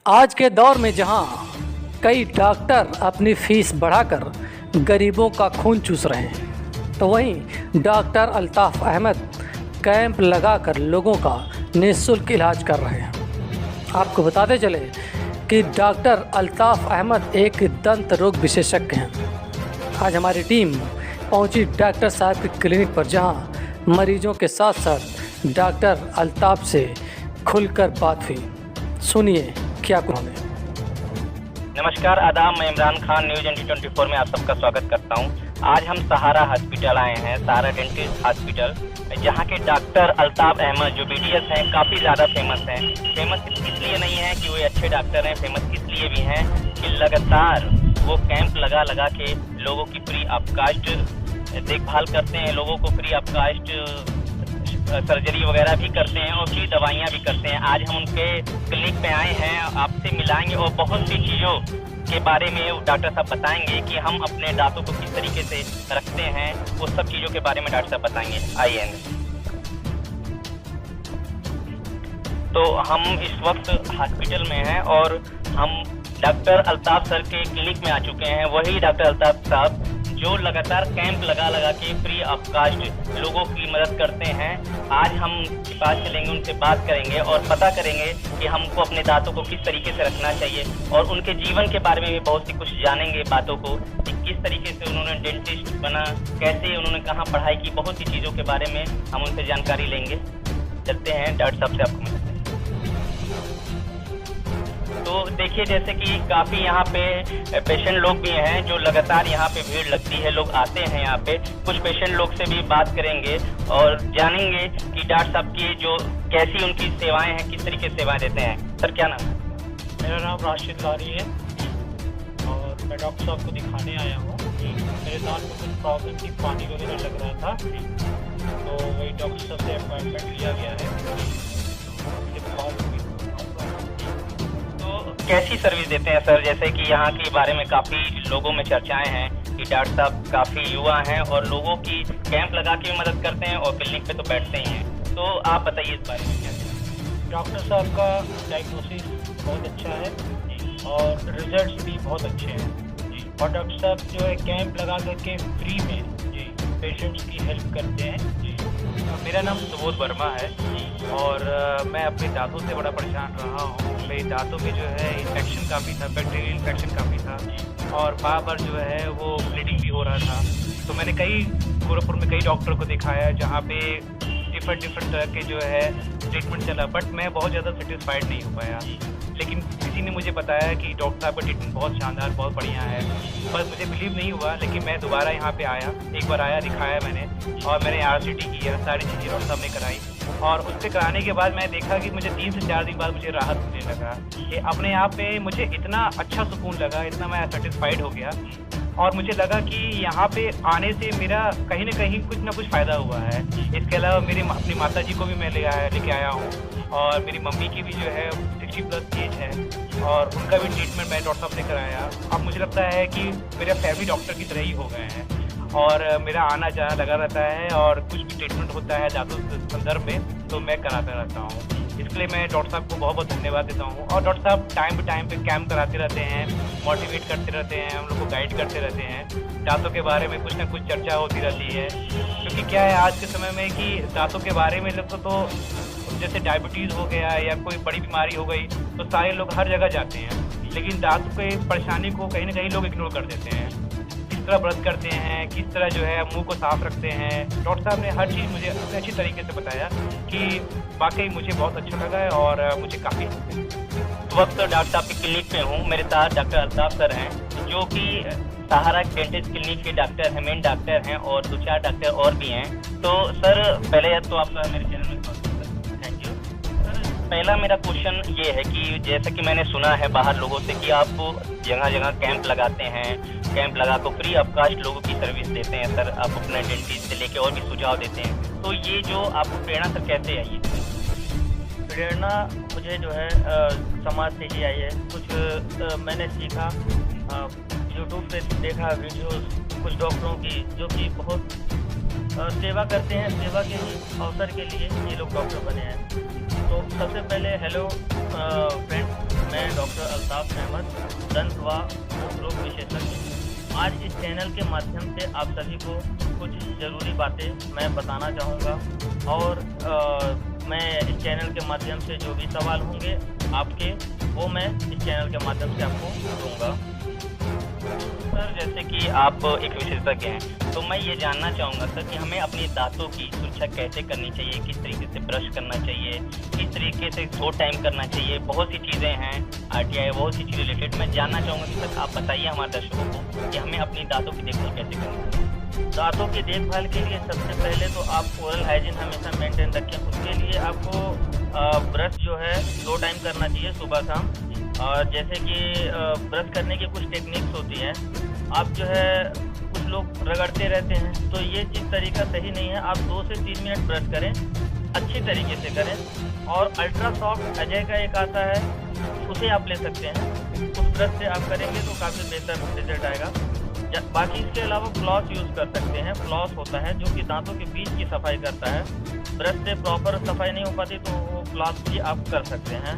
आज के दौर में जहां कई डॉक्टर अपनी फीस बढ़ाकर गरीबों का खून चूस रहे हैं, तो वहीं डॉक्टर अल्ताफ़ अहमद कैंप लगाकर लोगों का निःशुल्क इलाज कर रहे हैं। आपको बताते चले कि डॉक्टर अल्ताफ़ अहमद एक दंत रोग विशेषज्ञ हैं। आज हमारी टीम पहुंची डॉक्टर साहब की क्लिनिक पर, जहां मरीजों के साथ साथ डॉक्टर अल्ताफ़ से खुलकर बात हुई। सुनिए क्या उन्होंने। नमस्कार, आदाब। मैं इमरान खान न्यूज़ ND 24 में आप सबका स्वागत करता हूं। आज हम सहारा हॉस्पिटल आए हैं, सहारा डेंटिस्ट हॉस्पिटल, जहां के डॉक्टर अल्ताफ़ अहमद जो BDS हैं काफ़ी ज़्यादा फेमस हैं। फेमस इसलिए नहीं है कि वो अच्छे डॉक्टर हैं, फेमस इसलिए भी हैं कि लगातार वो कैंप लगा के लोगों की फ्री ऑफ कास्ट देखभाल करते हैं, लोगों को फ्री ऑफ कास्ट सर्जरी वगैरह भी करते हैं और फ्री दवाइयाँ भी करते हैं। आज हम उनके क्लिनिक पे आए हैं, आपसे मिलाएंगे और बहुत सी चीज़ों के बारे में डॉक्टर साहब बताएंगे कि हम अपने दांतों को किस तरीके से रखते हैं, वो सब चीज़ों के बारे में डॉक्टर साहब बताएंगे। आइए। तो हम इस वक्त हॉस्पिटल में हैं और हम डॉक्टर अल्ताफ़ सर के क्लिनिक में आ चुके हैं। वही डॉक्टर अल्ताफ़ साहब जो लगातार कैंप लगा के फ्री ऑफ कास्ट लोगों की मदद करते हैं। आज हम उनके पास चलेंगे, उनसे बात करेंगे और पता करेंगे कि हमको अपने दांतों को किस तरीके से रखना चाहिए और उनके जीवन के बारे में भी बहुत सी कुछ जानेंगे बातों को कि किस तरीके से उन्होंने डेंटिस्ट बना, कैसे उन्होंने कहाँ पढ़ाई की, बहुत सी चीज़ों के बारे में हम उनसे जानकारी लेंगे। चलते हैं डॉक्टर साहब से आपको मिलते हैं। तो देखिए, जैसे कि काफ़ी यहाँ पे पेशेंट लोग भी हैं जो लगातार यहाँ पे भीड़ लगती है, लोग आते हैं यहाँ पे। कुछ पेशेंट लोग से भी बात करेंगे और जानेंगे कि डॉक्टर साहब की जो कैसी उनकी सेवाएं हैं, किस तरीके से सेवाएं देते हैं। सर क्या नाम है? मेरा नाम राशिद लारी है और मैं डॉक्टर साहब को दिखाने आया हूँ। मेरे दांत में कुछ प्रॉब्लम थी, पानी वगैरह लग रहा था, तो वही डॉक्टर साहब से अपॉइंटमेंट लिया गया है। कैसी सर्विस देते हैं सर? जैसे कि यहाँ के बारे में काफ़ी लोगों में चर्चाएं हैं कि डॉक्टर साहब काफ़ी युवा हैं और लोगों की कैंप लगा के भी मदद करते हैं और क्लिनिक पे तो बैठते ही हैं। तो आप बताइए इस बारे में क्या। डॉक्टर साहब का डायग्नोसिस बहुत अच्छा है और रिजल्ट्स भी बहुत अच्छे हैं जी। और डॉक्टर साहब जो है कैंप लगा करके फ्री में जी पेशेंट्स की हेल्प करते हैं जी। मेरा नाम सुबोध वर्मा है और मैं अपने दांतों से बड़ा परेशान रहा हूँ। मेरे दांतों में जो है इन्फेक्शन काफ़ी था, बैक्टीरियल इन्फेक्शन काफ़ी था और बार जो है वो ब्लीडिंग भी हो रहा था। तो मैंने गोरखपुर में कई डॉक्टर को दिखाया जहाँ पे डिफरेंट तरह के जो है ट्रीटमेंट चला, बट मैं बहुत ज़्यादा सेटिस्फाइड नहीं हो पाया। लेकिन किसी ने मुझे बताया कि डॉक्टर साहब का ट्रीटमेंट बहुत शानदार, बहुत बढ़िया है। बस मुझे बिलीव नहीं हुआ, लेकिन मैं दोबारा यहाँ पे आया, एक बार आया, दिखाया मैंने और मैंने RCT किया, सारी चीज़ें डॉक्टर साहब ने कराई और उससे कराने के बाद मैं देखा कि मुझे 3 से 4 दिन बाद मुझे राहत मिलने लगा कि अपने आप में मुझे इतना अच्छा सुकून लगा, इतना मैं सेटिस्फाइड हो गया और मुझे लगा कि यहाँ पे आने से मेरा कहीं ना कहीं कुछ ना कुछ फ़ायदा हुआ है। इसके अलावा अपनी माता जी को भी मैं लेके आया हूँ और मेरी मम्मी की भी जो है 60+ एज है और उनका भी ट्रीटमेंट मैं डॉक्टर साहब ने कराया। अब मुझे लगता है कि मेरा फैमिली डॉक्टर की तरह ही हो गए हैं और मेरा आना जाना लगा रहता है और कुछ भी ट्रीटमेंट होता है दांतों के संदर्भ में तो मैं कराता रहता हूँ। इसके लिए मैं डॉक्टर साहब को बहुत धन्यवाद देता हूँ। और डॉक्टर साहब टाइम टू टाइम पे कैंप कराते रहते हैं, मोटिवेट करते रहते हैं, हम लोग को गाइड करते रहते हैं। दांतों के बारे में कुछ ना कुछ चर्चा होती रहती है, क्योंकि क्या है आज के समय में कि दांतों के बारे में लोग तो जैसे डायबिटीज़ हो गया या कोई बड़ी बीमारी हो गई तो सारे लोग हर जगह जाते हैं, लेकिन दांत के परेशानी को कहीं ना कहीं लोग इग्नोर कर देते हैं। किस तरह ब्रश करते हैं, किस तरह जो है मुंह को साफ रखते हैं, डॉक्टर साहब ने हर चीज़ मुझे अच्छी तरीके से बताया कि वाकई मुझे बहुत अच्छा लगा है और मुझे काफ़ी इस वक्त डॉक्टर साहब की क्लिनिक में हूँ। मेरे साथ डॉक्टर अल्ताफ़ सर हैं जो कि सहारा डेंटिस्ट क्लिनिक के डॉक्टर हैं, मेन डॉक्टर हैं और 2-4 डॉक्टर और भी हैं। तो सर पहले तो आपका मेरे चैनल में थैंक यू। पहला मेरा क्वेश्चन ये है कि जैसा कि मैंने सुना है बाहर लोगों से कि आप जगह जगह कैंप लगाते हैं, कैंप लगा कर फ्री ऑफ कास्ट लोगों की सर्विस देते हैं सर, आप अपने डेंटिस्ट से लेके और भी सुझाव देते हैं। तो ये जो आपको प्रेरणा सर कैसे आई है? प्रेरणा मुझे जो है समाज से ही आई है। कुछ मैंने सीखा, यूट्यूब पे देखा वीडियोस कुछ डॉक्टरों की जो कि बहुत सेवा करते हैं, सेवा के ही अवसर के लिए ये लोग डॉक्टर बने हैं। तो सबसे पहले हेलो फ्रेंड्स, मैं डॉक्टर अल्ताफ अहमद, दंत व मुख रोग विशेषज्ञ। आज इस चैनल के माध्यम से आप सभी को कुछ ज़रूरी बातें मैं बताना चाहूँगा और मैं इस चैनल के माध्यम से जो भी सवाल होंगे आपके, वो मैं इस चैनल के माध्यम से आपको दूँगा। सर, जैसे कि आप एक विशेषज्ञ हैं, तो मैं ये जानना चाहूँगा सर कि हमें अपने दांतों की सुरक्षा कैसे करनी चाहिए, किस तरीके से ब्रश करना चाहिए, किस तरीके से शो टाइम करना चाहिए। बहुत सी चीज़ें हैं, RTI, बहुत सी चीज़ें रिलेटेड मैं जानना चाहूँगा कि सर आप बताइए हमारे दर्शकों को कि हमें अपनी दांतों की देखभाल कैसे करनी चाहिए। दांतों की देखभाल के लिए सबसे पहले तो आप ओरल हाइजीन हमेशा मेंटेन रखें। उसके लिए आपको ब्रश जो है 2 टाइम करना चाहिए, सुबह शाम। और जैसे कि ब्रश करने की कुछ टेक्निक्स होती हैं, आप जो है कुछ लोग रगड़ते रहते हैं, तो ये चीज़ तरीका सही नहीं है। आप 2 से 3 मिनट ब्रश करें, अच्छी तरीके से करें। और अल्ट्रा सॉफ्ट अजय का एक आता है, उसे आप ले सकते हैं। उस ब्रश से आप करेंगे तो काफ़ी बेहतर रिजल्ट आएगा। बाकी इसके अलावा फ्लॉस यूज़ कर सकते हैं। फ्लॉस होता है जो कि दांतों के बीच की सफाई करता है। ब्रश से प्रॉपर सफाई नहीं हो पाती तो वो फ्लॉस भी आप कर सकते हैं।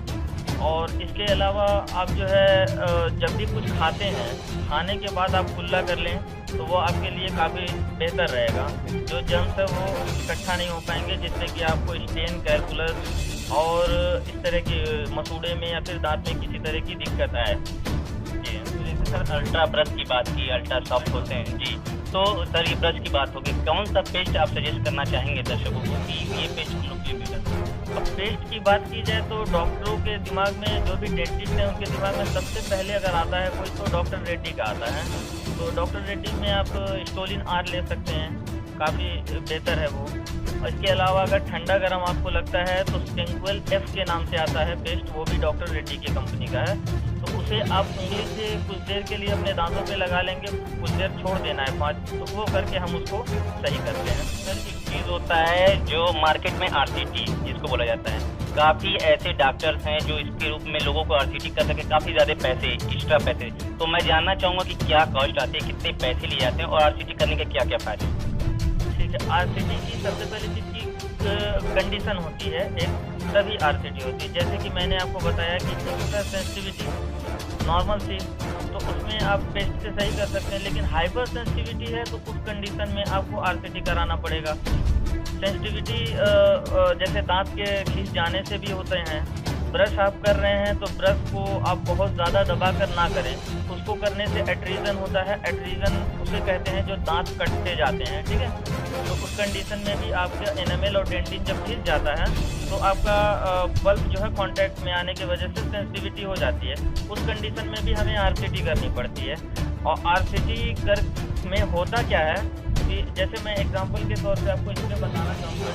और इसके अलावा आप जो है जब भी कुछ खाते हैं, खाने के बाद आप कुल्ला कर लें तो वो आपके लिए काफ़ी बेहतर रहेगा। जो जर्म्स है वो इकट्ठा नहीं हो पाएंगे, जिससे कि आपको स्टेन, कैलकुलस और इस तरह के मसूड़े में या फिर दांत में किसी तरह की दिक्कत आए। जी, सर अल्ट्रा ब्रश की बात की, अल्ट्रा सॉफ्ट होते हैं जी, तो सर ये ब्रश की बात होगी, कौन सा पेस्ट आप सजेस्ट करना चाहेंगे दर्शकों को कि ये पेस्ट हम लोग के लिए बेहतर है? अब पेस्ट की बात की जाए तो डॉक्टरों के दिमाग में, जो भी डेंटिस्ट हैं उनके दिमाग में सबसे पहले अगर आता है कोई तो डॉक्टर रेड्डी का आता है। तो डॉक्टर रेड्डी में आप स्टोलिन R ले सकते हैं, काफ़ी बेहतर है वो। और इसके अलावा अगर ठंडा गर्म आपको लगता है तो स्टिंगवेल F के नाम से आता है पेस्ट, वो भी डॉक्टर रेड्डी की कंपनी का है। तो उसे आप उंगली से कुछ देर के लिए अपने दांतों पे लगा लेंगे, कुछ देर छोड़ देना है 5, तो वो करके हम उसको सही करते हैं। सर एक चीज़ होता है जो मार्केट में RCT जिसको बोला जाता है, काफ़ी ऐसे डॉक्टर्स हैं जो इसके रूप में लोगों को RCT कर सके, काफ़ी ज़्यादा पैसे, एक्स्ट्रा पैसे। तो मैं जानना चाहूँगा कि क्या कॉस्ट आती है, कितने पैसे लिए जाते हैं और RCT करने के क्या क्या फ़ायदे? ठीक है, RCT की सबसे पहले चीज़ की कंडीशन होती है, एक तभी RCT होती है। जैसे कि मैंने आपको बताया कि सेंसिटिविटी नॉर्मल थी तो उसमें आप पेस्ट से सही कर सकते हैं, लेकिन हाइपर सेंसिटिविटी है तो उस कंडीशन में आपको RCT कराना पड़ेगा। सेंसिटिविटी जैसे दांत के घिस जाने से भी होते हैं। ब्रश आप कर रहे हैं तो ब्रश को आप बहुत ज़्यादा दबा कर ना करें, उसको करने से एट्रीजन होता है। एट्रीजन उसे कहते हैं जो दांत कटते जाते हैं, ठीक है। तो उस कंडीशन में भी आपका एनामेल और डेंटिन जब घिस जाता है तो आपका बल्ब जो है कांटेक्ट में आने की वजह से सेंसिटिविटी हो जाती है। उस कंडीशन में भी हमें RCT करनी पड़ती है। और RCT कर में होता क्या है कि जैसे मैं एग्जांपल के तौर पे आपको इसमें बताना चाहूँगा।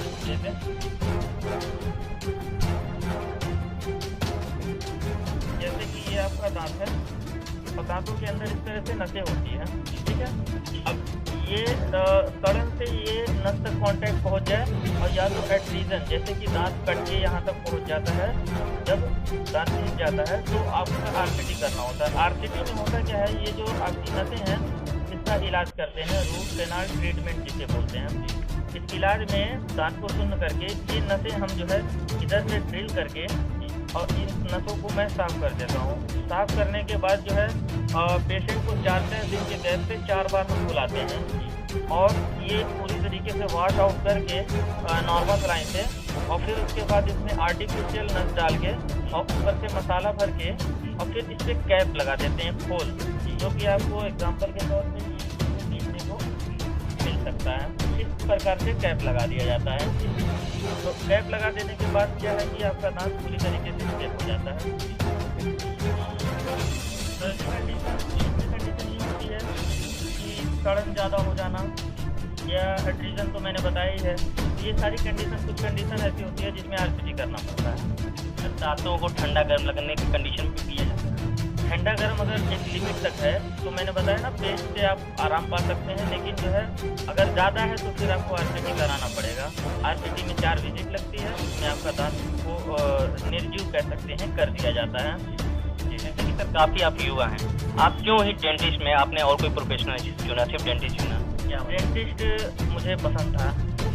जैसे कि ये आपका दांत है और दांतों के अंदर इस तरह से नसें होती हैं, ठीक है। अब ये सड़न से ये नस तक कांटेक्ट पहुंच जाए और या तो एट्रीजन जैसे कि दांत कट के यहाँ तक पहुंच जाता है, जब दांत खिंच जाता है तो आपका RCT करना होता है। RCT में होता क्या है, ये जो आपकी नसें हैं इसका इलाज करते हैं, रूट कैनाल ट्रीटमेंट जिसे बोलते हैं। इस इलाज में दांत को शून्य करके ये नसें हम जो है इधर से ड्रिल करके और इन नसों को मैं साफ़ कर देता हूँ। साफ़ करने के बाद जो है पेशेंट को 4 से 5 दिन के गैप से 4 बार हम बुलाते हैं और ये पूरी तरीके से वॉश आउट करके नॉर्मल लाइन से, और फिर उसके बाद इसमें आर्टिफिशियल नस डाल के और ऊपर से मसाला भर के और फिर इस पर कैप लगा देते हैं खोल, जो कि आपको एग्जांपल के तौर पे देखने को मिल सकता है। इस प्रकार से कैप लगा दिया जाता है। तो कैप लगा देने के बाद क्या है कि आपका दांत पूरी तरीके से सेफ हो जाता है। कंडीशन ये होती है कि सड़न ज़्यादा हो जाना या एट्रीजन तो मैंने बताया ही है। ये सारी कंडीशन, कुछ कंडीशन ऐसी होती है जिसमें RCT करना पड़ता है। दांतों को ठंडा गर्म लगने की कंडीशन भी किया जाता है। ठंडा गर्म अगर एक लिमिट तक है तो मैंने बताया ना, पेस्ट से आप आराम पा सकते हैं, लेकिन जो है अगर ज़्यादा है तो फिर आपको RCT कराना पड़ेगा। RCT में 4 विजिट लगती है, उसमें आपका दांत को निर्जीव कह सकते हैं कर दिया जाता है। जैसे कि सर काफ़ी आप युवा हैं, आप क्यों ही डेंटिस्ट में आपने और कोई प्रोफेशनल चुना, सिर्फ डेंटिस्ट चुना? डेंटिस्ट मुझे पसंद था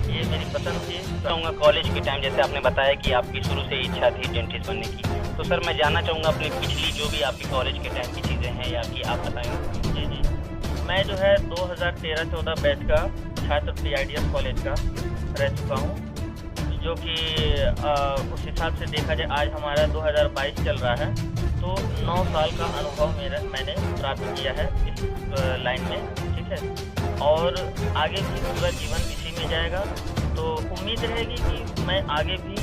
ये मेरी पसंद थी। चाहूँगा कॉलेज के टाइम, जैसे आपने बताया कि आपकी शुरू से इच्छा थी डेंटिस्ट बनने की, तो सर मैं जानना चाहूँगा अपनी पिछली जो भी आपकी कॉलेज के टाइम की चीज़ें हैं या कि आप बताएंगे। जी जी, मैं जो है 2013-14 बैच का छात्र PIDS कॉलेज का रह चुका हूँ, जो कि उस हिसाब से देखा जाए आज हमारा 2022 चल रहा है, तो 9 साल का अनुभव मैंने प्राप्त किया है इस लाइन में, ठीक है। और आगे भी पूरा जीवन इसी में जाएगा, तो उम्मीद रहेगी कि मैं आगे भी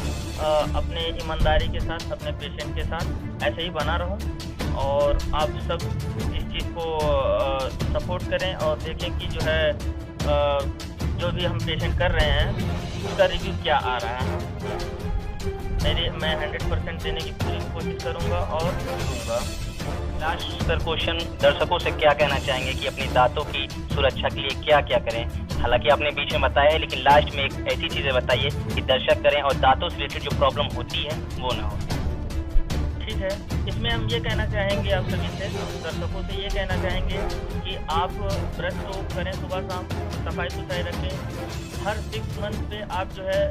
अपने ईमानदारी के साथ अपने पेशेंट के साथ ऐसे ही बना रहूं, और आप सब इस चीज़ को सपोर्ट करें और देखें कि जो है जो भी हम पेशेंट कर रहे हैं उसका रिव्यू क्या आ रहा है। मैं 100% देने की पूरी कोशिश करूंगा और दूंगा। लास्ट सर क्वेश्चन, दर्शकों से क्या कहना चाहेंगे कि अपनी दांतों की सुरक्षा के लिए क्या क्या करें? हालांकि आपने बीच में बताया है, लेकिन लास्ट में एक ऐसी चीज़ें बताइए कि दर्शक करें और दांतों से रिलेटेड जो प्रॉब्लम होती है वो ना हो। ठीक है, इसमें हम ये कहना चाहेंगे आप सभी से, दर्शकों से ये कहना चाहेंगे कि आप ब्रश तो करें सुबह शाम, सफाई सुथराई रखें। हर 6 मंथ पे आप जो है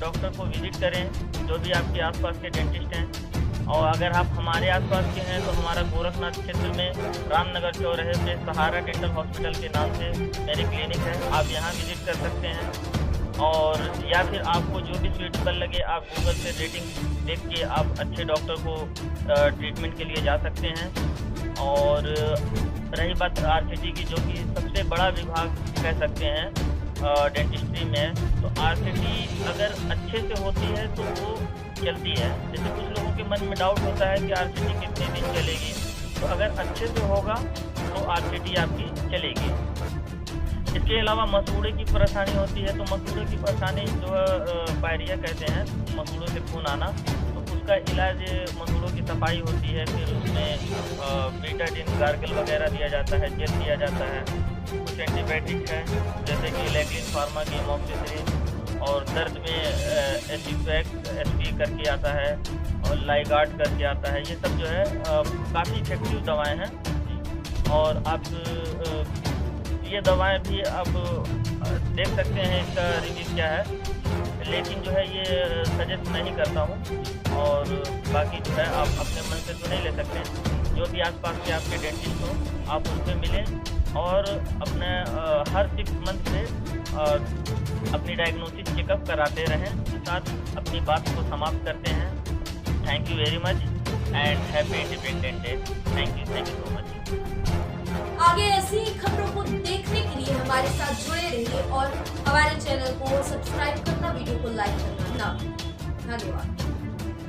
डॉक्टर को विजिट करें, जो भी आपके आसपास के डेंटिस्ट हैं। और अगर आप हमारे आसपास के हैं तो हमारा गोरखनाथ क्षेत्र में रामनगर चौराहे पे सहारा डेंटल हॉस्पिटल के नाम से मेरी क्लिनिक है, आप यहाँ विजिट कर सकते हैं। और या फिर आपको जो भी सूटेबल लगे आप गूगल से रेटिंग देख के आप अच्छे डॉक्टर को ट्रीटमेंट के लिए जा सकते हैं। और रही बात RCT की, जो कि सबसे बड़ा विभाग कह सकते हैं डेंटिस्ट्री में, तो RCT अगर अच्छे से होती है तो वो चलती है। जैसे कुछ लोगों के मन में डाउट होता है कि RCT कितने दिन चलेगी, तो अगर अच्छे से होगा तो RCT आपकी चलेगी। इसके अलावा मसूड़े की परेशानी होती है, तो मसूड़े की परेशानी जो पायरिया कहते हैं, मसूड़ों से खून आना, तो उसका इलाज मसूड़ों की सफाई होती है, फिर उसमें बीटाडिन गार्गल वगैरह दिया जाता है, जेल दिया जाता है। कुछ एंटीबायोटिक है जैसे कि लैग्लिन फार्मा की एमोक्सिसिलिन, और दर्द में एसिफेक्ट SP करके आता है और लाइगार्ड करके आता है। ये सब जो है काफ़ी इफेक्टिव दवाएँ हैं, और आप ये दवाएं भी आप देख सकते हैं इसका रिव्यू क्या है, लेकिन जो है ये सजेस्ट नहीं करता हूँ। और बाकी जो है आप अपने मन से तो नहीं ले सकते, जो भी आसपास के आपके डेंटिस्ट हो आप उनसे मिलें और अपने हर 6 मंथ पे अपनी डायग्नोसिस चेकअप कराते रहें। साथ अपनी बात को समाप्त करते हैं। Thank you very much and happy independence day. Thank you so much. आगे ऐसी ही खबरों को देखने के लिए हमारे साथ जुड़े रहिए और हमारे चैनल को सब्सक्राइब करना, वीडियो को लाइक करना ना भूलें। धन्यवाद।